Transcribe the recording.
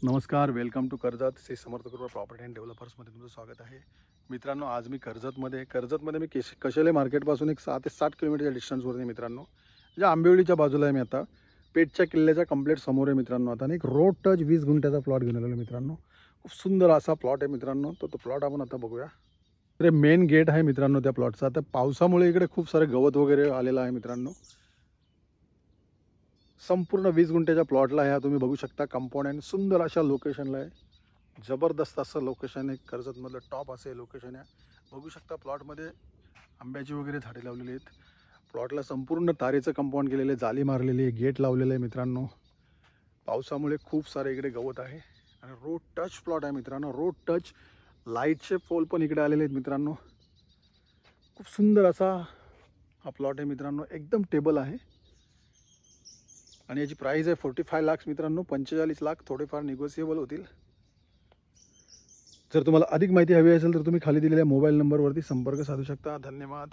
नमस्कार, welcome to Karjat Shri Samarth कृपा property and डेव्हलपर्समध्ये तुमचं स्वागत आहे. मित्रांनो, आज मी कर्जतमध्ये मी कशेले मार्केटपासून एक 6 ते 7 किलोमीटरच्या डिस्टन्सवरती आहे मित्रांनो. जे आंबिवलीच्या बाजूला आहे. मी आता पेठच्या किल्ल्याच्या कंप्लीट समोर आहे मित्रांनो. आता आणि एक रोड टच 20 गुंठ्याचा प्लॉट घेऊन आलेलो मित्रांनो. खूप सुंदर असा प्लॉट आहे मित्रांनो. तो प्लॉट आपण आता बघूया. तर मेन गेट आहे मित्रांनो त्या प्लॉटचा. आता पावसामुळे इकडे खूप सारे गवत वगैरे आलेलं आहे मित्रांनो. संपूर्ण 20 गुंठ्याच्या प्लॉटला आहे. तुम्ही बघू शकता कंपाऊंड आहे. सुंदर अशा लोकेशनला आहे. जबरदस्त असं लोकेशन आहे. कर्जतमधलं टॉप असे लोकेशन आहे. बघू शकता प्लॉटमध्ये आंब्याची वगैरे झाडे लावलेली आहेत. प्लॉटला संपूर्ण तारेचं कंपाऊंड केलेलं आहे. जाली मारलेली आहे. गेट लावलेलं आहे मित्रांनो. पावसामुळे खूप सारे इकडे गवत आहे आणि रोड टच प्लॉट आहे मित्रांनो. रोड टच लाईटचे पोल पण इकडे आलेले आहेत मित्रांनो. खूप सुंदर असा हा प्लॉट आहे मित्रांनो. एकदम टेबल आहे आणि याची प्राइस आहे 45 लाख मित्रांनो. 45 लाख थोडेफार निगोशिएबल होतील. जर तुम्हाला अधिक माहिती हवी असेल तर तुम्ही खाली दिलेल्या मोबाईल नंबरवरती संपर्क साधू शकता. धन्यवाद.